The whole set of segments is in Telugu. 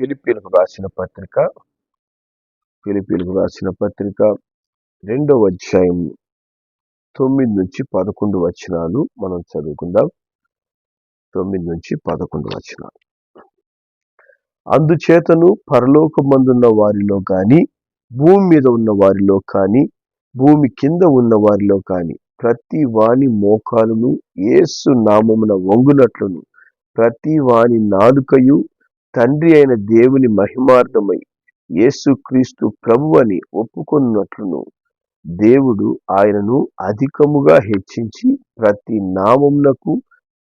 ఫిలిప్పీలకు రాసిన పత్రిక 2వ అధ్యాయం 9 నుంచి 11 వచనాలు మనం చదువుకుందాం. 9 నుంచి 11 వచనాలు. అందుచేతను పరలోకమందున్న వారిలో గాని, భూమి మీద ఉన్న వారిలో కాని, భూమి కింద ఉన్న వారిలో కాని, ప్రతి వాని మోకాలును యేసు నామమున వంగునట్లును, ప్రతి వాని నాలుకయు తండ్రి అయిన దేవుని మహిమార్థమై యేసుక్రీస్తు ప్రభువని ఒప్పుకొనున్నట్లును, దేవుడు ఆయనను అధికముగా హెచ్చించి ప్రతి నామమునకు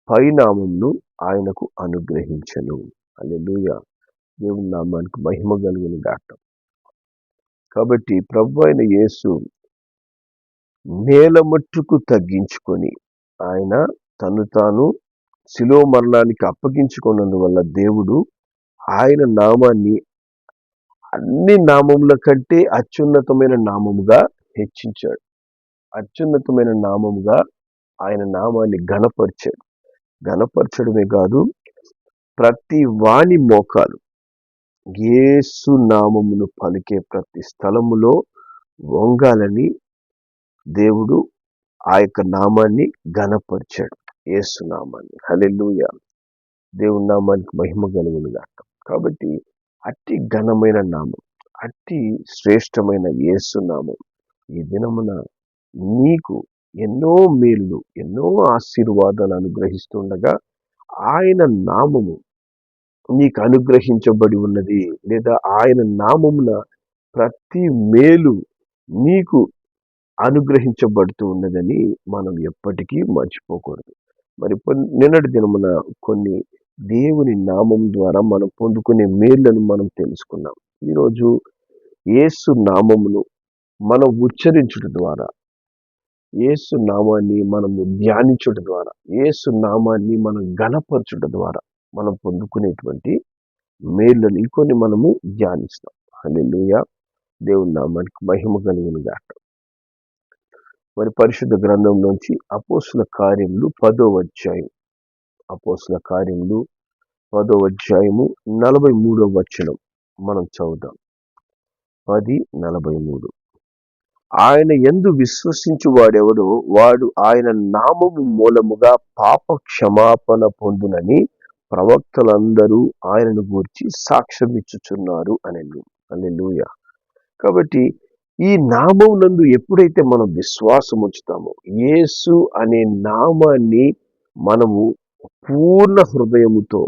పైనామమును ఆయనకు అనుగ్రహించెను. హల్లెలూయా. దేవుని నామానికి మహిమ కలుగును గాక. కాబట్టి ప్రభు అయిన యేసు నేల మట్టుకు తగ్గించుకొని ఆయన తను తాను శిలువ మరణానికి అప్పగించుకున్నందువల్ల దేవుడు ఆయన నామాన్ని అన్ని నామముల కంటే అత్యున్నతమైన నామముగా హెచ్చించాడు. అత్యున్నతమైన నామముగా ఆయన నామాన్ని ఘనపరచడమే కాదు, ప్రతి వాని మోకాలు యేసు నామమును పలికే ప్రతి స్థలములో వంగాలని దేవుడు ఆ యొక్క నామాన్ని ఘనపరిచాడు. యేసు నామాన్ని. హల్లెలూయా. దేవుని నామానికి మహిమ కలుగును గాక. కాబట్టి అట్టి ఘనమైన నామం, అట్టి శ్రేష్టమైన యేసు నామం ఈ దినమున నీకు ఎన్నో మేలు, ఎన్నో ఆశీర్వాదాలు అనుగ్రహిస్తుండగా ఆయన నామము నీకు అనుగ్రహించబడి ఉన్నది, లేదా ఆయన నామమున ప్రతి మేలు నీకు అనుగ్రహించబడుతూ ఉన్నదని మనం ఎప్పటికీ మర్చిపోకూడదు. మరి నిన్నటి దినమున కొన్ని దేవుని నామం ద్వారా మనం పొందుకునే మేళ్లను మనం తెలుసుకున్నాం. ఈరోజు యేసు నామమును మనం ఉచ్చరించుట ద్వారా, యేసు నామాన్ని మనము ధ్యానించుట ద్వారా, యేసు నామాన్ని మనం ఘనపరచుట ద్వారా మనం పొందుకునేటువంటి మేళ్లను ఇంకొని మనము ధ్యానిస్తాం. హల్లెలూయా. దేవుని నామానికి మహిమ కలుగును గాక. మరి పరిశుద్ధ గ్రంథంలోంచి అపోస్తుల కార్యములు 10వ అధ్యాయం, అపోస్తుల కార్యములు 10వ అధ్యాయము 43వ వచనం మనం చదువుదాం. 10:43. ఆయన యందు విశ్వసించు వాడెవడో వాడు ఆయన నామము మూలముగా పాప క్షమాపణ పొందునని ప్రవక్తలందరూ ఆయనను గూర్చి సాక్ష్యం ఇచ్చుచున్నారు అనెను. హల్లెలూయా. కాబట్టి ఈ నామం నందు ఎప్పుడైతే మనం విశ్వాసం ఉంచుతామో, యేసు అనే నామాన్ని మనము పూర్ణ హృదయముతో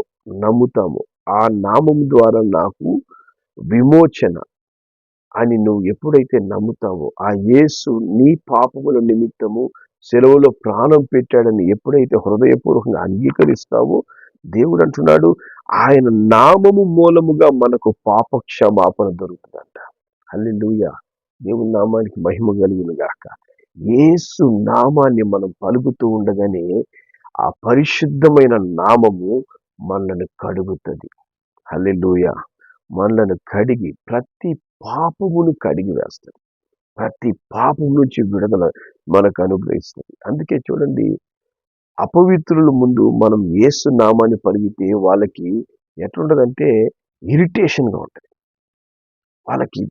నమ్ముతాము, ఆ నామం ద్వారా నాకు విమోచన అని నువ్వు ఎప్పుడైతే నమ్ముతావో, ఆ యేసు నీ పాపముల నిమిత్తము సెలవులో ప్రాణం పెట్టాడని ఎప్పుడైతే హృదయపూర్వకంగా అంగీకరిస్తావో, దేవుడు అంటున్నాడు ఆయన నామము మూలముగా మనకు పాప క్షమాపణ దొరుకుతుందంట. హల్లెలూయా. దేవుని నామానికి మహిమ కలుగును గాక. యేసు నామాన్ని మనం పలుకుతూ ఉండగానే ఆ పరిశుద్ధమైన నామము మనల్ని కడుగుతుంది. హల్లెలూయా. మనల్ని కడిగి ప్రతి పాపమును కడిగి వేస్తుంది. ప్రతి పాపం నుంచి విడుదల మనకు అనుగ్రహిస్తుంది. అందుకే చూడండి, అపవిత్రుల ముందు మనం యేసు నామాన్ని పలికితే వాళ్ళకి ఎట్లుంటదంటే ఇరిటేషన్గా ఉంటుంది. వాళ్ళకి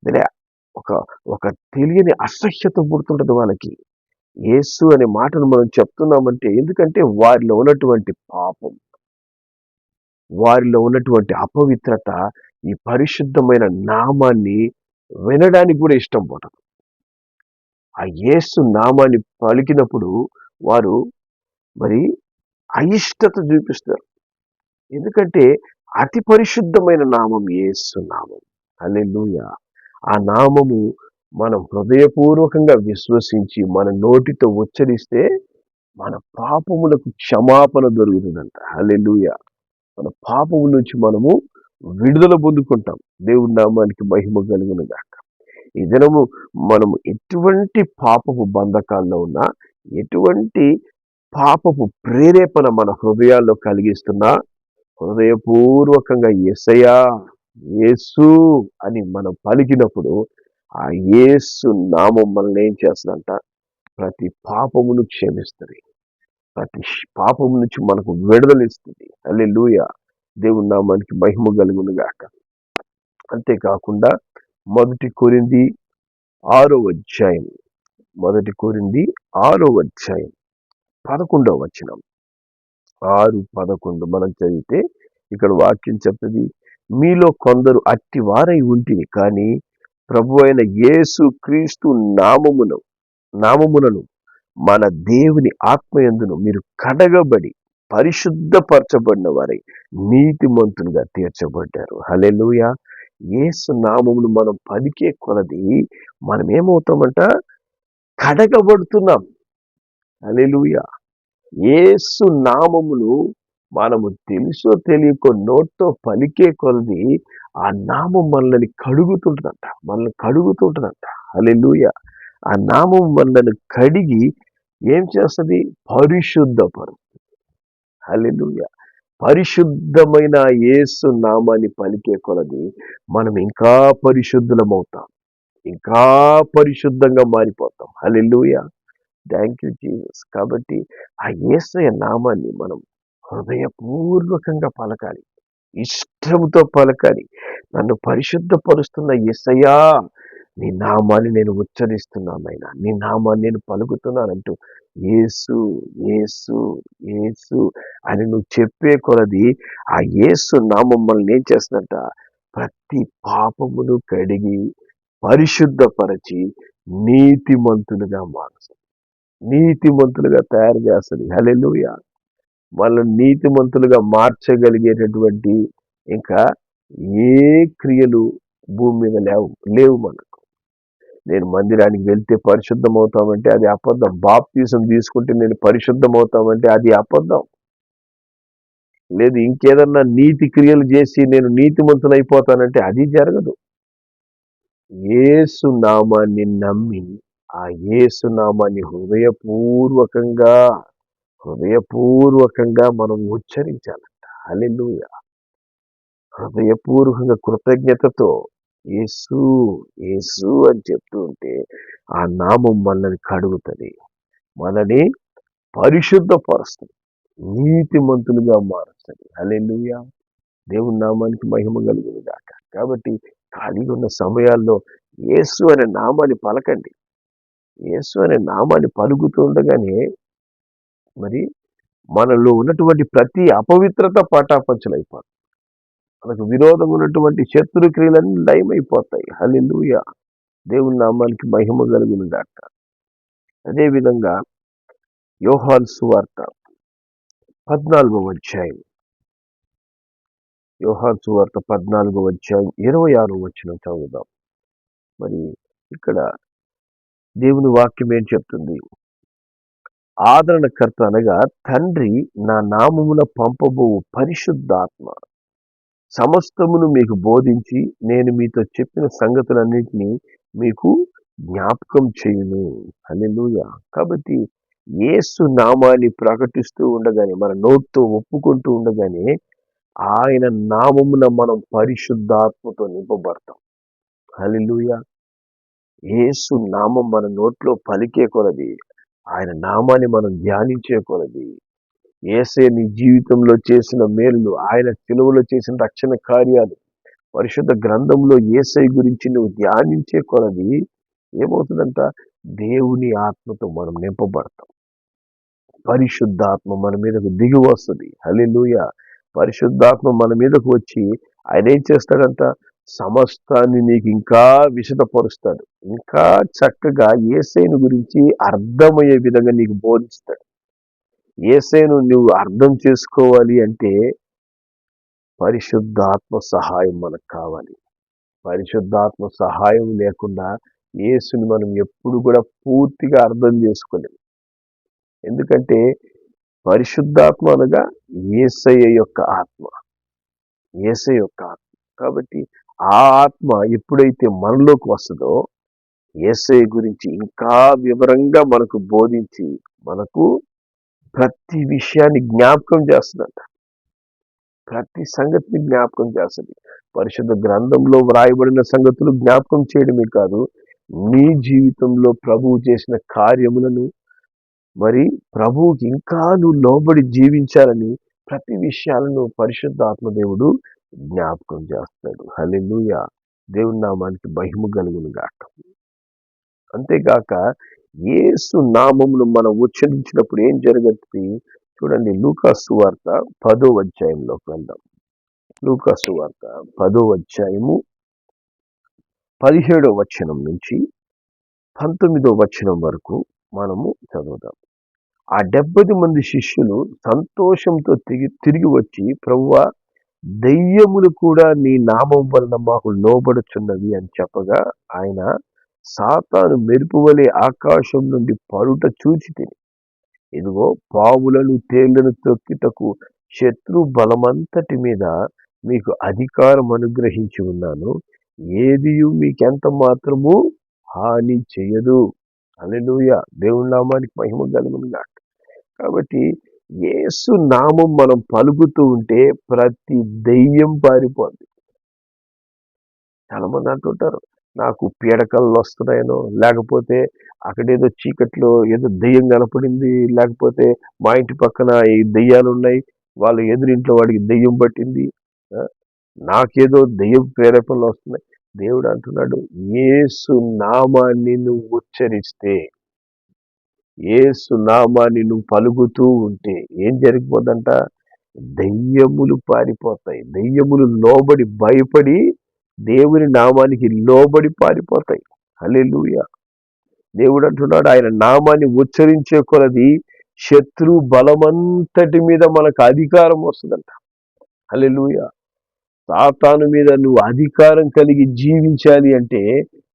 ఒక తెలియని అసహ్యత పుడుతుంటది వాళ్ళకి. యేసు అనే మాటను మనం చెప్తున్నామంటే, ఎందుకంటే వారిలో ఉన్నటువంటి పాపం, వారిలో ఉన్నటువంటి అపవిత్రత ఈ పరిశుద్ధమైన నామాన్ని వినడానికి కూడా ఇష్టం పడదు. ఆ యేసు నామాన్ని పలికినప్పుడు వారు మరి అయిష్టత చూపిస్తారు. ఎందుకంటే అతి పరిశుద్ధమైన నామం యేసు నామం. హల్లెలూయా. ఆ నామము మనం హృదయపూర్వకంగా విశ్వసించి మన నోటితో ఉచ్చరిస్తే మన పాపములకు క్షమాపణ దొరుకుతుందంట. హల్లెలూయా. మన పాపము నుంచి మనము విడుదల పొందుకుంటాం. దేవుని నామానికి మహిమ కలుగును గాక. ఈ దినము మనము ఎటువంటి పాపపు బంధకాల్లో ఉన్నా, ఎటువంటి పాపపు ప్రేరేపణ మన హృదయాల్లో కలిగిస్తున్నా, హృదయపూర్వకంగా యేసయ్యా, యేసు అని మనం పలికినప్పుడు ఆ యేసు నామం మనల్ని ఏం చేస్తుందంట, ప్రతి పాపమును క్షమిస్తుంది, ప్రతి పాపము నుంచి మనకు విడుదలిస్తుంది. హల్లెలూయా. దేవుని నామానికి మహిమ కలుగును గాక. అంతేకాకుండా మొదటి కొరింథీ 6వ అధ్యాయం, మొదటి కొరింథీ 6వ అధ్యాయం 11వ వచనం, 6:11 మనం చదివితే ఇక్కడ వాక్యం చెప్తుంది, మీలో కొందరు అట్టి వారై ఉంటిని, కానీ ప్రభు అయిన యేసు క్రీస్తు నామమునను మన దేవుని ఆత్మయందును మీరు కడగబడి పరిశుద్ధపరచబడిన వారై నీతిమంతులుగా తీర్చబడ్డారు. హల్లెలూయా. యేసు నామమును మనం పలికే కొలది మనం ఏమవుతామంట? కడగబడుతున్నాం. హల్లెలూయా. యేసు నామమును మనము తెలుసో తెలియకో నోటితో పలికే కొలది ఆ నామం మనల్ని కడుగుతుంటదంట. హల్లెలూయా. ఆ నామం మనల్ని కడిగి ఏం చేస్తుంది? పరిశుద్ధపరుస్తుంది. హల్లెలూయా. పరిశుద్ధమైన యేసు నామాన్ని పలికే కొలది మనం ఇంకా పరిశుద్ధులమవుతాం, ఇంకా పరిశుద్ధంగా మారిపోతాం. హల్లెలూయా. Thank you Jesus. కాబట్టి ఆ యేసయ్య నామాన్ని మనం హృదయపూర్వకంగా పలకాలి, ఇష్టంతో పలకాలి. నన్ను పరిశుద్ధపరుస్తున్న యేసయ్యా, నీ నామాన్ని నేను ఉచ్చరిస్తున్నానైనా, నీ నామాన్ని నేను పలుకుతున్నానంటూ యేసు యేసు యేసు అని నువ్వు చెప్పే కొలది ఆ యేసు నామం మనల్ని ఏం చేస్తుందంట? ప్రతి పాపమును కడిగి పరిశుద్ధపరచి నీతిమంతులుగా మారుస్తుంది, నీతిమంతులుగా తయారు చేస్తుంది. హల్లెలూయా. మనల్ని నీతిమంతులుగా మార్చగలిగేటటువంటి ఇంకా ఏ క్రియలు భూమి మీద లేవు మనకు. నేను మందిరానికి వెళ్తే పరిశుద్ధం అవుతామంటే అది అబద్ధం. బాప్తిజం తీసుకుంటే నేను పరిశుద్ధం అవుతామంటే అది అబద్ధం. లేదు ఇంకేదన్నా నీతి క్రియలు చేసి నేను నీతిమంతులు అయిపోతానంటే అది జరగదు. యేసు నామాన్ని నమ్మి ఆ యేసు నామాన్ని హృదయపూర్వకంగా మనం ఉచ్చరించాలంట. హల్లెలూయా. హృదయపూర్వకంగా కృతజ్ఞతతో యేసు యేసు అని చెప్తూ ఉంటే ఆ నామం మనల్ని కడుగుతుంది, మనని పరిశుద్ధపరుస్తుంది, నీతిమంతులుగా మారుస్తుంది. హల్లెలూయా. దేవుని నామానికి మహిమ కలుగును గాక. కాబట్టి ఖాళీగా ఉన్న సమయాల్లో యేసు అనే నామాన్ని పలకండి. యేసు అనే నామాన్ని పలుకుతూ ఉండగానే మరి మనలో ఉన్నటువంటి ప్రతి అపవిత్రత పటాపంచలైపోతుంది. మనకు విరోధం ఉన్నటువంటి శత్రు క్రియలన్నీ లయమైపోతాయి. హల్లెలూయా. దేవుని నామానికి మహిమ కలుగును గాక. అదేవిధంగా యోహాను సువార్త 14వ అధ్యాయం, యోహాను సువార్త 14వ అధ్యాయం 26వ వచనం చదువుదాం. మరి ఇక్కడ దేవుని వాక్యం ఏం చెప్తుంది? ఆదరణకర్త అనగా తండ్రి నా నామమున పంపబో పరిశుద్ధాత్మ సమస్తమును మీకు బోధించి నేను మీతో చెప్పిన సంగతులన్నింటినీ మీకు జ్ఞాపకం చేయును. హల్లెలూయా. కాబట్టి యేసు నామాన్ని ప్రకటిస్తూ ఉండగానే, మన నోటితో ఒప్పుకుంటూ ఉండగానే ఆయన నామమున మనం పరిశుద్ధాత్మతో నింపబడతాం. హల్లెలూయా. యేసు నామం మన నోట్లో పలికే కొలది, ఆయన నామాన్ని మనం ధ్యానించే కొలది, యేసయ్య నీ జీవితంలో చేసిన మేలులు, ఆయన సిలువలో చేసిన రక్షణ కార్యాలు, పరిశుద్ధ గ్రంథంలో యేసయ్య గురించి నువ్వు ధ్యానించే కొలది ఏమవుతుందంట? దేవుని ఆత్మతో మనం నింపబడతాం. పరిశుద్ధాత్మ మన మీదకు దిగి వస్తుంది. హల్లెలూయా. పరిశుద్ధాత్మ మన మీదకు వచ్చి ఆయన ఏం చేస్తాడంట? సమస్తాన్ని నీకు ఇంకా విశదపరుస్తాడు. ఇంకా చక్కగా యేసయ్యను గురించి అర్థమయ్యే విధంగా నీకు బోధిస్తాడు. యేసయ్యను నువ్వు అర్థం చేసుకోవాలి అంటే పరిశుద్ధాత్మ సహాయం మనకు కావాలి. పరిశుద్ధాత్మ సహాయం లేకుండా యేసుని మనం ఎప్పుడు కూడా పూర్తిగా అర్థం చేసుకోలేము. ఎందుకంటే పరిశుద్ధాత్మ అనగా యేసయ్య యొక్క ఆత్మ, యేసయ్య యొక్క ఆత్మ. కాబట్టి ఆ ఆత్మ ఎప్పుడైతే మనలోకి వస్తుందో యేసయ్య గురించి ఇంకా వివరంగా మనకు బోధించి మనకు ప్రతి విషయాన్ని జ్ఞాపకం చేస్తుందంట. ప్రతి సంగతిని జ్ఞాపకం చేస్తుంది. పరిశుద్ధ గ్రంథంలో వ్రాయబడిన సంగతులు జ్ఞాపకం చేయడమే కాదు, నీ జీవితంలో ప్రభువు చేసిన కార్యములను, మరి ప్రభువుకి ఇంకా నువ్వు లోబడి జీవించాలని ప్రతి విషయాలను పరిశుద్ధ ఆత్మదేవుడు జ్ఞాపకం చేస్తాడు. హల్లెలూయా. దేవుని నామానికి మహిమ కలుగును గాక. అంతేగాక యేసు నామమును మనం ఉచ్చరించినప్పుడు ఏం జరుగుతుంది? చూడండి, లూకా సువార్త 10వ అధ్యాయంలోకి వెళ్దాం. లూకా సువార్త 10వ అధ్యాయము 17వ వచనం నుంచి 19వ వచనం వరకు మనము చదువుదాం. ఆ 70 మంది శిష్యులు సంతోషంతో తిరిగి వచ్చి, ప్రభువా, దెయ్యములు కూడా నీ నామం వలన మాకు లోబడుచున్నవి అని చెప్పగా, ఆయన సాతాను మెరుపు వలె ఆకాశం నుండి పడుట చూచి తిని, ఇదిగో పావులను తేళ్లను తొక్కిటకు శత్రు బలమంతటి మీద మీకు అధికారం అనుగ్రహించి ఉన్నాను, ఏదియు మీకెంత మాత్రము హాని చేయదు. హల్లెలూయా, దేవుని నామానికి మహిమ కలుగును గాక. కాబట్టి యేసు నామం మనం పలుకుతూ ఉంటే ప్రతి దెయ్యం పారిపోద్ది. చాలా మంది అంటుంటారు, నాకు పీడకలు వస్తున్నాయనో, లేకపోతే అక్కడేదో చీకట్లో ఏదో దెయ్యం కనపడింది, లేకపోతే మా ఇంటి పక్కన ఈ దెయ్యాలు ఉన్నాయి, వాళ్ళ ఎదురింట్లో వాడికి దెయ్యం పట్టింది, నాకేదో దెయ్యం ప్రేరేపణలు వస్తున్నాయి. దేవుడు అంటున్నాడు, యేసు నామాన్ని నువ్వు ఉచ్చరిస్తే, యేసు నామాన్ని నువ్వు పలుకుతూ ఉంటే ఏం జరిగిపోదంట? దెయ్యములు పారిపోతాయి. దెయ్యములు లోబడి భయపడి దేవుని నామానికి లోబడి పారిపోతాయి. హల్లెలూయా. దేవుడు అంటున్నాడు, ఆయన నామాన్ని ఉచ్చరించే కొలది శత్రు బలమంతటి మీద మనకు అధికారం వస్తుందంట. హల్లెలూయా. సాతాను మీద నువ్వు అధికారం కలిగి జీవించాలి అంటే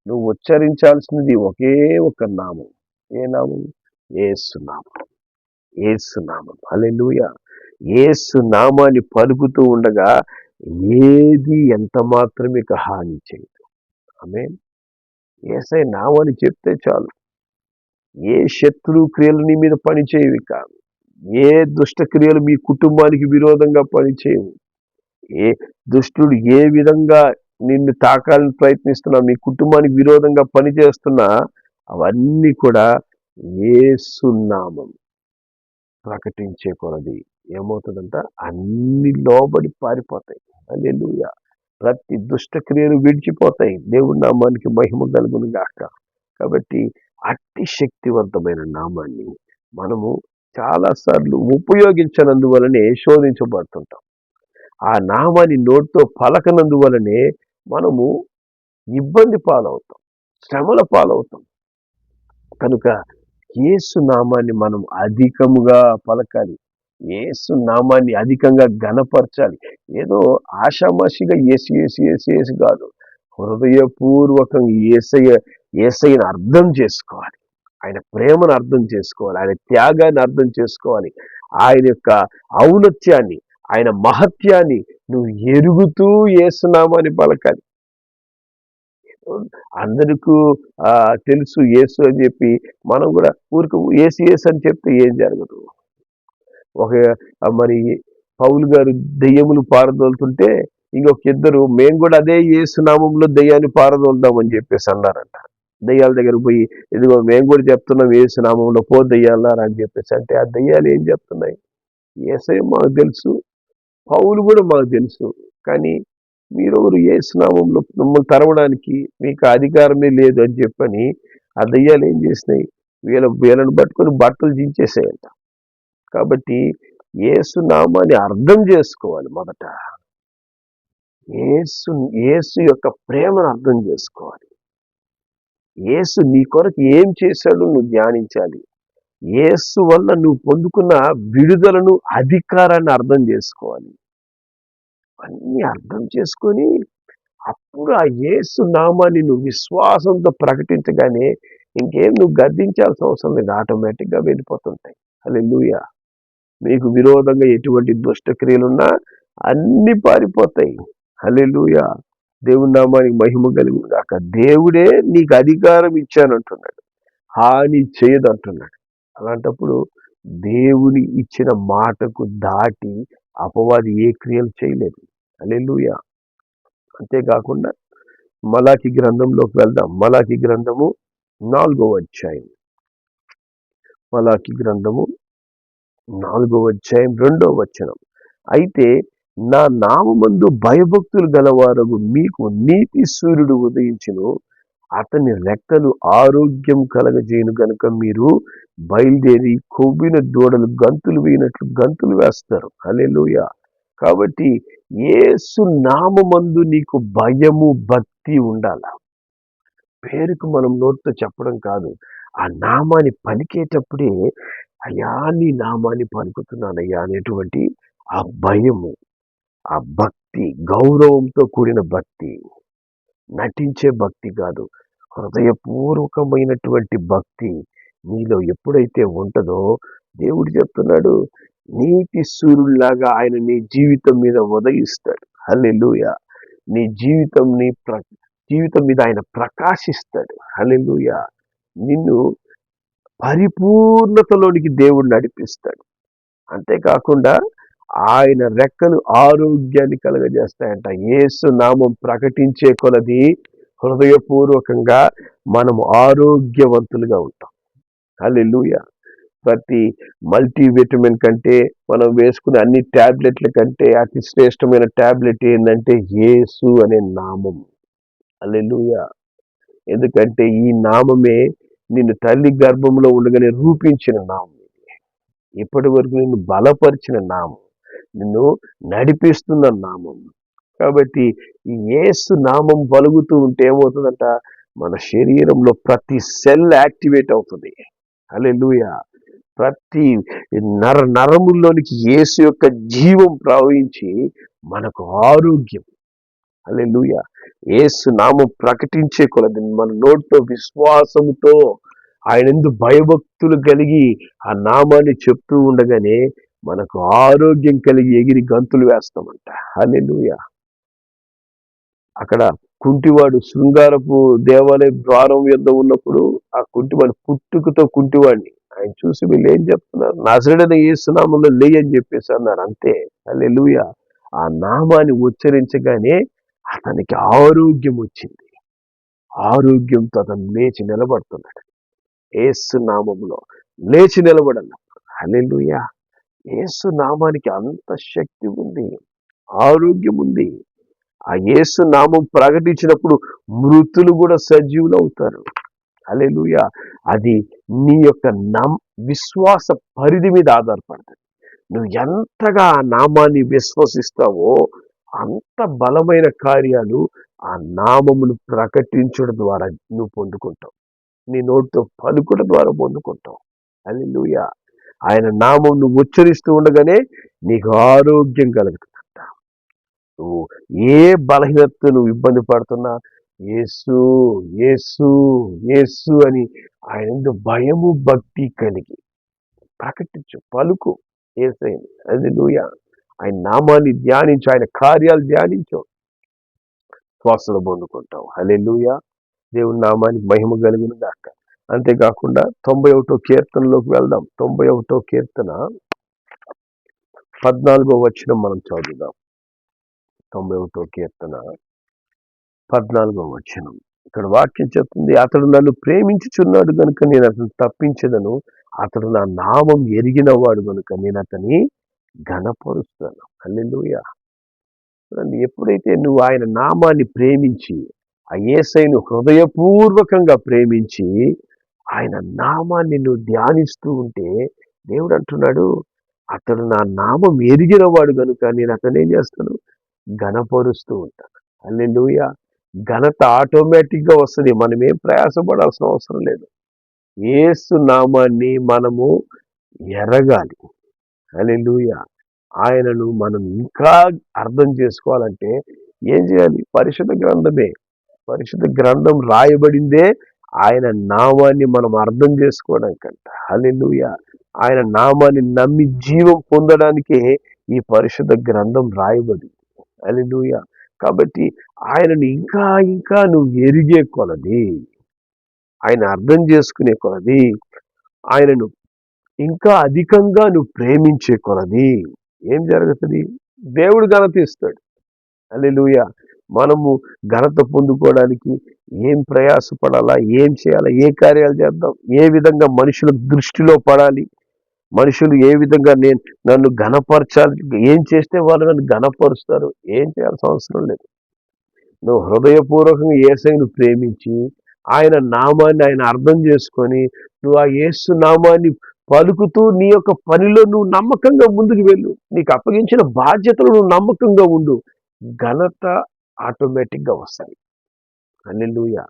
నువ్వు ఉచ్చరించాల్సినది ఒకే ఒక నామం. ఏ నామం? యేసు నామం. యేసు నామం. హల్లెలూయా. యేసు నామాన్ని పలుకుతూ ఉండగా ఏది ఎంత మాత్రం ఇక హాని చేయదు. ఆమేన్. యేసయ్య నామాన్ని చెప్తే చాలు. ఏ శత్రు క్రియలు నీ మీద పనిచేయవి కాదు. ఏ దుష్ట క్రియలు మీ కుటుంబానికి విరోధంగా పనిచేయవు. ఏ దుష్టుడు ఏ విధంగా నిన్ను తాకాలని ప్రయత్నిస్తున్నా, మీ కుటుంబానికి విరోధంగా పనిచేస్తున్నా, అవన్నీ కూడా యేసు నామం ప్రకటించే కొలది ఏమవుతుందంట? అన్ని లోబడి పారిపోతాయి. హల్లెలూయా. ప్రతి దుష్ట క్రియలు విడిచిపోతాయి. దేవుడి నామానికి మహిమ కలుగును గాక. కాబట్టి అట్టి శక్తివంతమైన నామాన్ని మనము చాలాసార్లు ఉపయోగించనందువలనే శోధించబడుతుంటాం. ఆ నామాన్ని నోటితో పలకనందువలనే మనము ఇబ్బంది పాలవుతాం, శ్రమల పాలవుతాం. కనుక యేసు నామాన్ని మనం అధికముగా పలకాలి. యేసు నామాన్ని అధికంగా ఘనపరచాలి. ఏదో ఆషామాషిగా యేసు యేసు యేసు యేసు కాదు, హృదయపూర్వకంగా యేసయ్యను అర్థం చేసుకోవాలి. ఆయన ప్రేమను అర్థం చేసుకోవాలి. ఆయన త్యాగాన్ని అర్థం చేసుకోవాలి. ఆయన యొక్క ఔన్నత్యాన్ని, ఆయన మహత్యాన్ని నువ్వు ఎరుగుతూ యేసునామాన్ని పలకాలి. అందరికీ తెలుసు యేసు అని చెప్పి మనం కూడా ఊరికి యేసు యేసు అని చెప్తే ఏం జరగదు. ఒక మరి పౌలు గారు దెయ్యములు పారదోలుతుంటే ఇంకొక ఇద్దరు, మేము కూడా అదే యేసు నామంలో దెయ్యాన్ని పారదోలుదామని చెప్పేసి అన్నారంట. దెయ్యాల దగ్గర పోయి, ఇదిగో మేము కూడా చెప్తున్నాం యేసు నామంలో పో దెయ్యాలన్నారు అని చెప్పేసి అంటే, ఆ దెయ్యాలు ఏం చెప్తున్నాయి? యేసయ్య మాకు తెలుసు, పౌలు కూడా మాకు తెలుసు, కానీ మీరెవరు యేసునామంలో మిమ్మల్ని తరవడానికి మీకు అధికారమే లేదు అని చెప్పని ఆ దెయ్యాలు ఏం చేసినాయి? వీళ్ళని పట్టుకొని బట్టలు దించేసాయంట. కాబట్టి యేసునామాన్ని అర్థం చేసుకోవాలి. మొదట యేసు యొక్క ప్రేమను అర్థం చేసుకోవాలి. యేసు నీ కొరకు ఏం చేశాడు నువ్వు ధ్యానించాలి. యేసు వల్ల నువ్వు పొందుకున్న విడుదలను, అధికారాన్ని అర్థం చేసుకోవాలి. అన్నీ అర్థం చేసుకొని అప్పుడు ఆ యేసు నామాన్ని నువ్వు విశ్వాసంతో ప్రకటించగానే ఇంకేం నువ్వు గద్దించాల్సిన అవసరం లేదు, ఆటోమేటిక్గా వెళ్ళిపోతుంటాయి. హల్లెలూయా. మీకు విరోధంగా ఎటువంటి దుష్ట క్రియలున్నా అన్ని పారిపోతాయి. హల్లెలూయా. దేవుని నామానికి మహిమ కలుగును గాక. దేవుడే నీకు అధికారం ఇచ్చానంటున్నాడు, హాని చేయదు అంటున్నాడు. అలాంటప్పుడు దేవుని ఇచ్చిన మాటకు దాటి అపవాది ఏ క్రియలు చేయలేదు. హల్లెలూయా. అంతేకాకుండా మలాకి గ్రంథంలోకి వెళ్దాం. మలాకి గ్రంథము 4వ అధ్యాయం. మలాకి గ్రంథము 4వ అధ్యాయం 2వ వచనం. అయితే నా నామమందు భయభక్తులు గలవారగు మీకు నీతి సూర్యుడు ఉదయించును, అతని రెక్కలు ఆరోగ్యం కలగజేయును గనుక మీరు బయలుదేరి కొవ్విన దూడలు గంతులు వేయినట్లు గంతులు వేస్తారు. హల్లెలూయా. కాబట్టి యేసు నామమందు నీకు భయము భక్తి ఉండాల. పేరుకు మనం నోటితో చెప్పడం కాదు, ఆ నామాన్ని పలికేటప్పుడే అయ్యా నీ నామాన్ని పలుకుతున్నానయ్యా అనేటువంటి ఆ భయము, ఆ భక్తి, గౌరవంతో కూడిన భక్తి, నటించే భక్తి కాదు, హృదయపూర్వకమైనటువంటి భక్తి నీలో ఎప్పుడైతే ఉంటుందో దేవుడు చెప్తున్నాడు, నీతి సూర్యుడిలాగా ఆయన నీ జీవితం మీద ఉదయిస్తాడు. హల్లెలూయా. నీ జీవితం మీద ఆయన ప్రకాశిస్తాడు. హల్లెలూయా. నిన్ను పరిపూర్ణతలోనికి దేవుడు నడిపిస్తాడు. అంతేకాకుండా ఆయన రెక్కలు ఆరోగ్యాన్ని కలుగజేస్తాయంట. యేసు నామం ప్రకటించే కొలది హృదయపూర్వకంగా మనము ఆరోగ్యవంతులుగా ఉంటాం. హల్లెలూయా. ప్రతి మల్టీవిటమిన్ కంటే మనం వేసుకునే అన్ని టాబ్లెట్ల కంటే అతి శ్రేష్టమైన టాబ్లెట్ ఏంటంటే యేసు అనే నామం. హల్లెలూయా. ఎందుకంటే ఈ నామమే నిన్ను తల్లి గర్భంలో ఉండగానే రూపించిన నామం. ఇప్పటి వరకు నిన్ను బలపరిచిన నామం, నిన్ను నడిపిస్తున్న నామం. కాబట్టి ఈ యేసు నామం పలుకుతూ ఉంటే ఏమవుతుందంట, మన శరీరంలో ప్రతి సెల్ యాక్టివేట్ అవుతుంది. హల్లెలూయా. ప్రతి నరముల్లోనికి యేసు యొక్క జీవం ప్రవహించి మనకు ఆరోగ్యం. హల్లెలూయా. యేసు నామం ప్రకటించే కొలది మన నోటితో విశ్వాసముతో ఆయన ఎందు భయభక్తులు కలిగి ఆ నామాన్ని చెప్తూ ఉండగానే మనకు ఆరోగ్యం కలిగి ఎగిరి గంతులు వేస్తామంట. హల్లెలూయా. అక్కడ కుంటివాడు శృంగారపు దేవాలయ ద్వారం యొద్ద ఉన్నప్పుడు ఆ కుంటివాడు పుట్టుకతో కుంటివాడిని ఆయన చూసి వీళ్ళు ఏం చెప్తున్నారు, నజరేయుడైన యేసు నామంలో లేయి అని చెప్పేసి అన్నారు. అంతే. హల్లెలూయా. ఆ నామాన్ని ఉచ్చరించగానే అతనికి ఆరోగ్యం వచ్చింది. ఆరోగ్యంతో అతను లేచి నిలబడుతున్నాడు. యేసు నామంలో లేచి నిలబడన్నా. హల్లెలూయా. యేసు నామానికి అంత శక్తి ఉంది, ఆరోగ్యం ఉంది. ఆ యేసు నామం ప్రకటించినప్పుడు మృతులు కూడా సజీవులు అవుతారు. హల్లెలూయా. అది నీ యొక్క విశ్వాస పరిధి మీద ఆధారపడుతుంది. నువ్వు ఎంతగా ఆ నామాన్ని విశ్వసిస్తావో అంత బలమైన కార్యాలు ఆ నామమును ప్రకటించడం ద్వారా నువ్వు పొందుకుంటావు. నీ నోటితో పలుకుట ద్వారా పొందుకుంటావు. హల్లెలూయా. ఆయన నామం నువ్వు ఉచ్చరిస్తూ ఉండగానే నీకు ఆరోగ్యం కలుగుతుందంట. నువ్వు ఏ బలహీనతతో నువ్వు ఇబ్బంది పడుతున్నా యేసు యేసు యేసు అని ఆయన భయము భక్తి కలిగి ప్రకటించు, పలుకు యేసయ్యని. హల్లెలూయా. ఆయన నామాన్ని ధ్యానించు, ఆయన కార్యాలు ధ్యానించు, స్వస్థత పొందుకుంటావు. హల్లెలూయా. దేవుని నామానికి మహిమ కలుగును గాక. అంతేకాకుండా 91వ కీర్తనలోకి వెళ్దాం. 91వ కీర్తన 14వ వచనం మనం చదువుదాం. 91వ కీర్తన 14వ వచనం. ఇక్కడ వాక్యం చెప్తుంది, అతడు నన్ను ప్రేమించుచున్నాడు కనుక నేను అతను తప్పించదను, అతడు నా నామం ఎరిగిన వాడు కనుక నేను అతని ఘనపరుస్తాను. హల్లెలూయా. ఎప్పుడైతే నువ్వు ఆయన నామాన్ని ప్రేమించి ఆ యేసయ్యను హృదయపూర్వకంగా ప్రేమించి ఆయన నామాన్ని నువ్వు ధ్యానిస్తూ ఉంటే దేవుడు అంటున్నాడు, అతడు నా నామం ఎరిగిన వాడు కనుక నేను అతను ఏం చేస్తాను, ఘనపరుస్తూ ఉంటాను. హల్లెలూయా. ఘనత ఆటోమేటిక్గా వస్తుంది, మనం ఏం ప్రయాసపడాల్సిన అవసరం లేదు. యేసు నామాన్ని మనము ఎరగాలి. హల్లెలూయా. ఆయనను మనం ఇంకా అర్థం చేసుకోవాలంటే ఏం చేయాలి, పరిశుద్ధ గ్రంథమే. పరిశుద్ధ గ్రంథం రాయబడిందే ఆయన నామాన్ని మనం అర్థం చేసుకోవడానికంట. హల్లెలూయా. ఆయన నామాన్ని నమ్మి జీవం పొందడానికే ఈ పరిశుద్ధ గ్రంథం రాయబడింది. హల్లెలూయా. కాబట్టి ఆయనను ఇంకా ఇంకా నువ్వు ఎరిగే కొలది, ఆయన అర్థం చేసుకునే కొలది, ఆయనను ఇంకా అధికంగా నువ్వు ప్రేమించే కొలది ఏం జరుగుతుంది, దేవుడు ఘనత ఇస్తాడు. హల్లెలూయా. మనము ఘనత పొందుకోవడానికి ఏం ప్రయాసపడాలా, ఏం చేయాలా, ఏ కార్యాలు చేద్దాం, ఏ విధంగా మనుషుల దృష్టిలో పడాలి, మనుషులు ఏ విధంగా నన్ను ఘనపరచాలి, ఏం చేస్తే వాళ్ళు నన్ను ఘనపరుస్తారు? ఏం చేయాల్సిన అవసరం లేదు. నువ్వు హృదయపూర్వకంగా యేసయ్యను ప్రేమించి ఆయన నామాన్ని ఆయన అర్థం చేసుకొని నువ్వు ఆ యేసు నామాన్ని పలుకుతూ నీ యొక్క పనిలో నువ్వు నమ్మకంగా ముందుకు వెళ్ళు. నీకు అప్పగించిన బాధ్యతలు నువ్వు నమ్మకంగా ఉండు. ఘనత ఆటోమేటిక్గా వస్తుంది. హల్లెలూయా.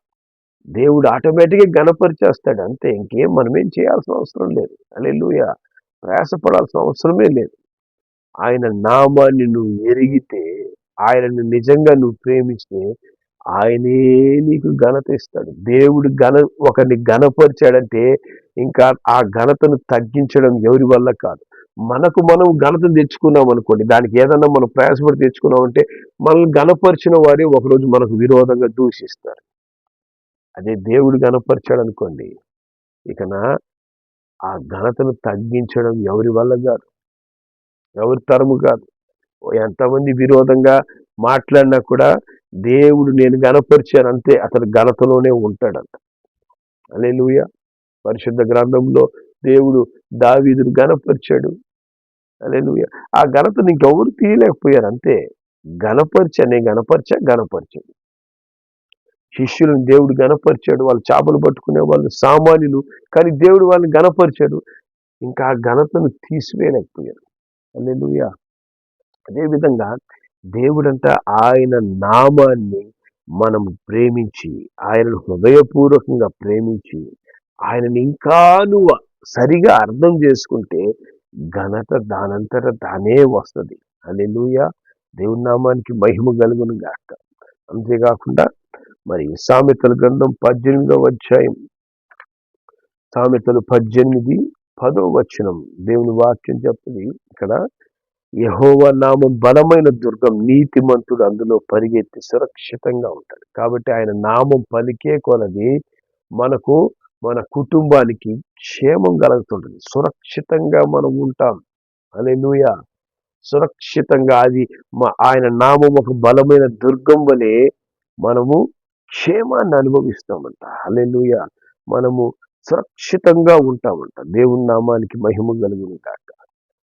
దేవుడు ఆటోమేటిక్గా ఘనపరిచేస్తాడు అంతే. ఇంకేం మనమేం చేయాల్సిన అవసరం లేదు. హల్లెలూయా. ప్రయాసపడాల్సిన అవసరమే లేదు. ఆయన నామాన్ని నువ్వు ఎరిగితే, ఆయనను నిజంగా నువ్వు ప్రేమిస్తే ఆయనే నీకు ఘనత ఇస్తాడు. దేవుడు ఒకరిని ఘనపరిచాడంటే ఇంకా ఆ ఘనతను తగ్గించడం ఎవరి వల్ల కాదు. మనకు మనం ఘనతను తెచ్చుకున్నాం అనుకోండి, దానికి ఏదన్నా మనం ప్రయాసపడి తెచ్చుకున్నామంటే మనల్ని ఘనపరిచిన వారే ఒకరోజు మనకు విరోధంగా దూషిస్తారు. అదే దేవుడు ఘనపరిచాడు అనుకోండి, ఇకన ఆ ఘనతను తగ్గించడం ఎవరి వల్ల కాదు, ఎవరి తరము కాదు. ఎంతమంది విరోధంగా మాట్లాడినా కూడా దేవుడు నేను ఘనపరిచాను అంతే, అతడు ఘనతలోనే ఉంటాడంట. హల్లెలూయా. పరిశుద్ధ గ్రంథంలో దేవుడు దావీదును ఘనపరిచాడు. హల్లెలూయా. ఆ ఘనతను ఇంకెవరు తీయలేకపోయారు అంతే. ఘనపరిచాడు. శిష్యులను దేవుడు ఘనపరిచాడు. వాళ్ళు చేపలు పట్టుకునే వాళ్ళు సామాన్యులు, కానీ దేవుడు వాళ్ళని ఘనపరిచాడు. ఇంకా ఆ ఘనతను తీసివేయలేకపోయారు. హల్లెలూయా. అదేవిధంగా దేవుడంట ఆయన నామాన్ని మనం ప్రేమించి, ఆయనను హృదయపూర్వకంగా ప్రేమించి, ఆయనని ఇంకా నువ్వు సరిగా అర్థం చేసుకుంటే ఘనత దానంతట తానే వస్తుంది. హల్లెలూయా. దేవుని నామానికి మహిమ కలుగును గాక. అంతేకాకుండా మరి సామెతల గ్రంథం 18వ అధ్యాయం, సామెతలు 18:10 వచనం దేవుని వాక్యం చెప్తుంది ఇక్కడ, యెహోవా నామం బలమైన దుర్గం, నీతిమంతుడు అందులో పరిగెత్తి సురక్షితంగా ఉంటాడు. కాబట్టి ఆయన నామం పలికే కొలది మనకు, మన కుటుంబానికి క్షేమం కలుగుతుంటుంది. సురక్షితంగా మనం ఉంటాం. హల్లెలూయా. సురక్షితంగా అది ఆయన నామం ఒక బలమైన దుర్గం వలె మనము క్షేమాన్ని అనుభవిస్తామంట. హల్లెలూయా. మనము సురక్షితంగా ఉంటామంట. దేవుని నామానికి మహిమ కలుగును గాక.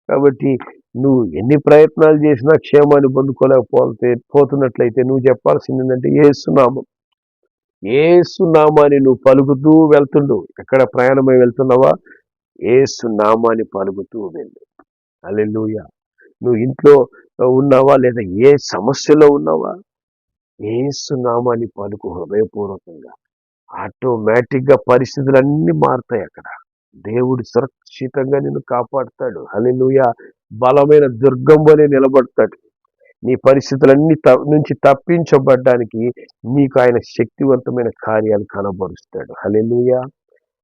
కాబట్టి నువ్వు ఎన్ని ప్రయత్నాలు చేసినా క్షేమాన్ని పోతున్నట్లయితే నువ్వు చెప్పాల్సింది ఏంటంటే ఏసునామాన్ని నువ్వు పలుకుతూ వెళ్తుండు. ఎక్కడ ప్రయాణమై వెళ్తున్నావా? ఏసునామాన్ని పలుకుతూ వెళ్ళు. హల్లెలూయా. నువ్వు ఇంట్లో ఉన్నావా లేదా ఏ సమస్యలో ఉన్నావా? ఏసునామాన్ని పలుకు హృదయపూర్వకంగా. ఆటోమేటిక్గా పరిస్థితులన్నీ మారుతాయి. అక్కడ దేవుడు సురక్షితంగా నిన్ను కాపాడుతాడు. హల్లెలూయా. బలమైన దుర్గం వలె నిలబడతాడు. నీ పరిస్థితులన్నీ నుంచి తప్పించబడ్డానికి నీకు ఆయన శక్తివంతమైన కార్యాలు కనబరుస్తాడు. హల్లెలూయా.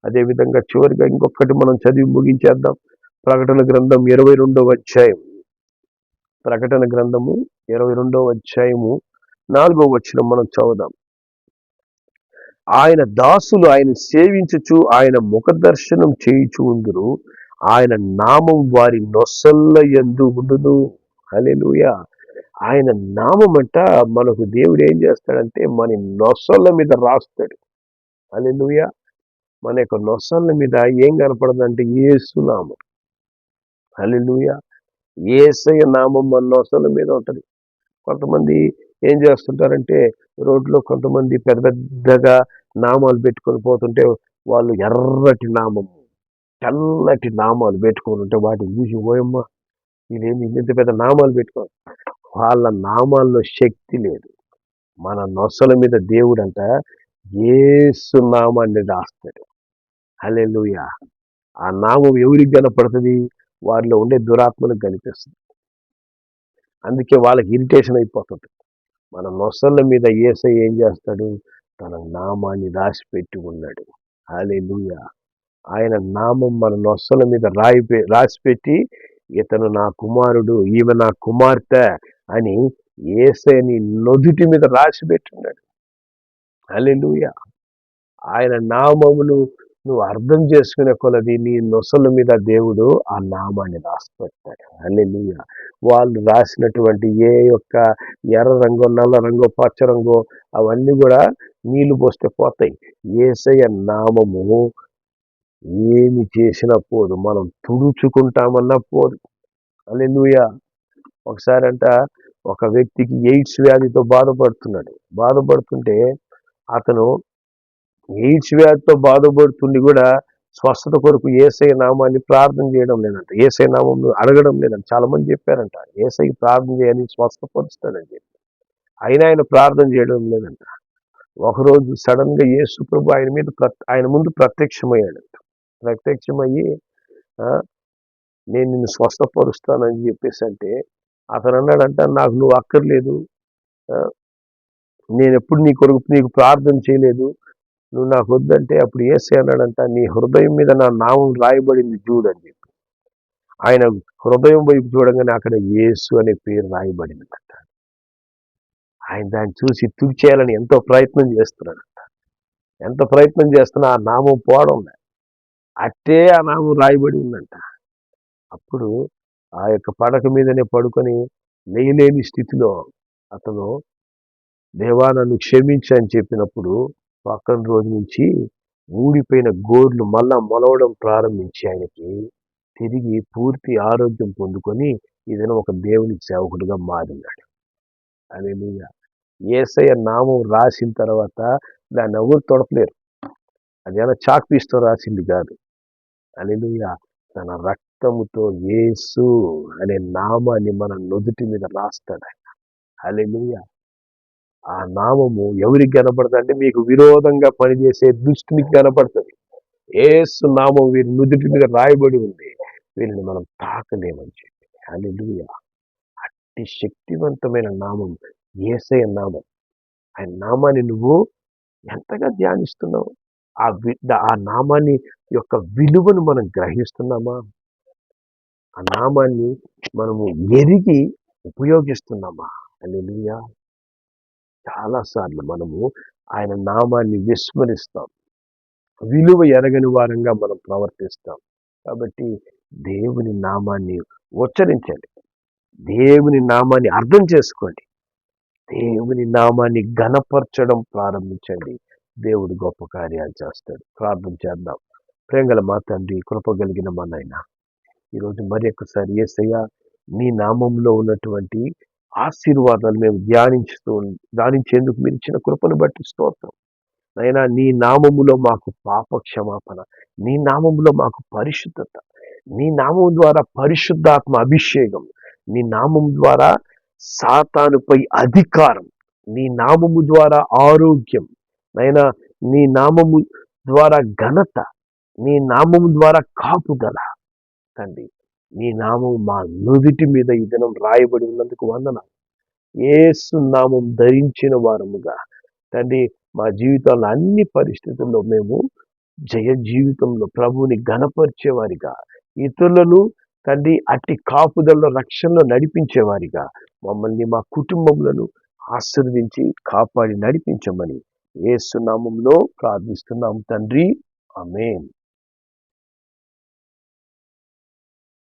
అదేవిధంగా చివరిగా ఇంకొకటి మనం చదివి ముగించేద్దాం. ప్రకటన గ్రంథం 22వ అధ్యాయం, ప్రకటన గ్రంథము 22వ అధ్యాయము 4వ వచనం మనం చదువుదాం. ఆయన దాసులు ఆయన సేవించుచు ఆయన ముఖ దర్శనం చేయుచు ఉందురు, ఆయన నామం వారి నొసళ్ళ యందు ఉండును. హల్లెలూయా. ఆయన నామం అంట మనకు దేవుడు ఏం చేస్తాడంటే మన నొసళ్ళ మీద రాస్తాడు. హల్లెలూయా. మన యొక్క నొసళ్ళ మీద ఏం కనపడదంటే యేసు నామం. హల్లెలూయా. యేసయ్య నామం మన నొసళ్ళ మీద ఉంటుంది. కొంతమంది ఏం చేస్తుంటారంటే రోడ్లో కొంతమంది పెద్ద పెద్దగా నామాలు పెట్టుకొని పోతుంటే వాళ్ళు ఎర్రటి నామము, తెల్లటి నామాలు పెట్టుకొని ఉంటే వాటిని చూసి పోయమ్మ ఇదేంటి ఇంత పెద్ద నామాలు పెట్టుకోవాలి. వాళ్ళ నామాల్లో శక్తి లేదు. మన నొసల మీద దేవుడంట యేసు నామాన్ని రాస్తాడు. హల్లెలూయా. ఆ నామం ఎవరికి కనపడుతుంది? వారిలో ఉండే దురాత్మలకు కనిపిస్తుంది. అందుకే వాళ్ళకి ఇరిటేషన్ అయిపోతుంది. మన నొసళ్ళ మీద యేసయ్య ఏం చేస్తాడు? తన నామాన్ని రాసిపెట్టి ఉన్నాడు. హల్లెలూయా. ఆయన నామం మన నొసల మీద రాసిపెట్టి ఇతను నా కుమారుడు, ఈమె నా కుమార్తె అని యేసయ్యని నొదుటి మీద రాసిపెట్టున్నాడు. హల్లెలూయా. ఆయన నామమును నువ్వు అర్థం చేసుకునే కొలది నీ నొసల మీద దేవుడు ఆ నామాన్ని రాసిపెట్టాడు. హల్లెలూయా. వాళ్ళు రాసినటువంటి ఏ యొక్క ఎర్ర రంగు, నల్ల రంగు, పచ్చ రంగు అవన్నీ కూడా నీళ్లు పోస్తే పోతాయి. యేసయ్య నామము ఏమి చేసినా పోదు. మనం తుడుచుకుంటామన్నా పోదు. హల్లెలూయా. ఒకసారంట ఒక వ్యక్తికి ఎయిడ్స్ వ్యాధితో బాధపడుతున్నాడు. బాధపడుతుంటే అతను ఎయిడ్స్ వ్యాధితో బాధపడుతుండి కూడా స్వస్థత కొరకు యేసయ్య నామాన్ని ప్రార్థన చేయడం లేదంట. యేసయ్య నామం అడగడం లేదంట. చాలా మంది చెప్పారంట యేసయ్య ప్రార్థన చేయని స్వస్థపరుస్తాడని చెప్పి. అయినా ఆయన ప్రార్థన చేయడం లేదంట. ఒకరోజు సడన్ గా యేసు ప్రభు ఆయన ముందు ప్రత్యక్షమయ్యాడంట. ప్రత్యక్షమయ్యి ఆ, నేను నిన్ను స్వస్థపరుస్తానని చెప్పేసి అంటే అతను అన్నాడంట, నాకు నువ్వు అక్కర్లేదు. ఆ, నేను ఎప్పుడు నీ కొరకు నీకు ప్రార్థన చేయలేదు. నువ్వు నాకు వద్దంటే అప్పుడు యేసే అన్నాడంట, నీ హృదయం మీద నా నామం రాయబడింది చూడని చెప్పి. ఆయన హృదయం వైపు చూడగానే అక్కడ యేసు అనే పేరు రాయబడిందంట. ఆయన దాన్ని చూసి తుడిచేయాలని ఎంతో ప్రయత్నం చేస్తున్నాడు. ఎంత ప్రయత్నం చేస్తున్నా ఆ నామం పోవడం లే. అట్టే ఆ నామం రాయబడి ఉందంట. అప్పుడు ఆ యొక్క పడక మీదనే పడుకొని లేయలేని స్థితిలో అతను దేవా నన్ను క్షమించు అని చెప్పినప్పుడు పక్కన రోజు నుంచి ఊడిపోయిన గోర్లు మళ్ళా మొలవడం ప్రారంభించి ఆయనకి తిరిగి పూర్తి ఆరోగ్యం పొందుకొని ఇదైనా ఒక దేవుని సేవకుడిగా మారినాడు. హల్లెలూయా. యేసయ్య నామం రాసిన తర్వాత దాన్ని ఎవరు తొడపలేరు. అదేనా చాక్ పీస్తో రాసింది కాదు. హల్లెలూయా. తన రక్తముతో యేసు అనే నామాన్ని మన నుదుటి మీద రాస్తాడు ఆయన. హల్లెలూయా. ఆ నామము ఎవరికి కనపడుతుందంటే మీకు విరోధంగా పనిచేసే దుష్టునికి కనపడుతుంది. యేసు నామం వీరి నుదుటి మీద రాయబడి ఉంది. వీరిని మనం తాకలేమని చెప్పి. హల్లెలూయా. అట్టి శక్తివంతమైన నామం యేసయ్య నామం. ఆయన నామాన్ని నువ్వు ఎంతగా ధ్యానిస్తున్నావు? ఆ నామాన్ని యొక్క విలువను మనం గ్రహిస్తున్నామా? ఆ నామాన్ని మనము ఎరిగి ఉపయోగిస్తున్నామా? హల్లెలూయా. చాలాసార్లు మనము ఆయన నామాన్ని విస్మరిస్తాం. విలువ ఎరగని వారంగా మనం ప్రవర్తిస్తాం. కాబట్టి దేవుని నామాన్ని ఉచ్చరించండి. దేవుని నామాన్ని అర్థం చేసుకోండి. దేవుని నామాన్ని ఘనపరచడం ప్రారంభించండి. దేవుడు గొప్ప కార్యాలు చేస్తాడు. ప్రార్థన చేద్దాం. ప్రేమగల మా తండ్రి, కృప కలిగిన మా నాయన, ఈరోజు మరి ఒక్కసారి యేసయ్య నీ నామంలో ఉన్నటువంటి ఆశీర్వాదాలు మేము ధ్యానించేందుకు మీరు ఇచ్చిన కృపను బట్టి స్తోత్రం. అయినా నీ నామములో మాకు పాప క్షమాపణ, నీ నామములో మాకు పరిశుద్ధత, నీ నామం ద్వారా పరిశుద్ధాత్మ అభిషేకం, నీ నామం ద్వారా సాతానుపై అధికారం, నీ నామము ద్వారా ఆరోగ్యం, అయినా నీ నామము ద్వారా ఘనత, నీ నామము ద్వారా కాపుదల. తండ్రి, నీ నామం మా నుదిటి మీద ఈ దినం రాయబడి ఉన్నందుకు వందనాలు. యేసు నామం ధరించిన వారముగా తండ్రి మా జీవితాల్లో అన్ని పరిస్థితుల్లో మేము జయ జీవితంలో ప్రభువుని ఘనపరిచేవారిగా, ఇతరులను తండ్రి అట్టి కాపుదల్లో రక్షణలో నడిపించేవారిగా మమ్మల్ని మా కుటుంబములను ఆశీర్వదించి కాపాడి నడిపించమని యేసు నామంలో ప్రార్థిస్తున్నాం తండ్రి. ఆమేన్.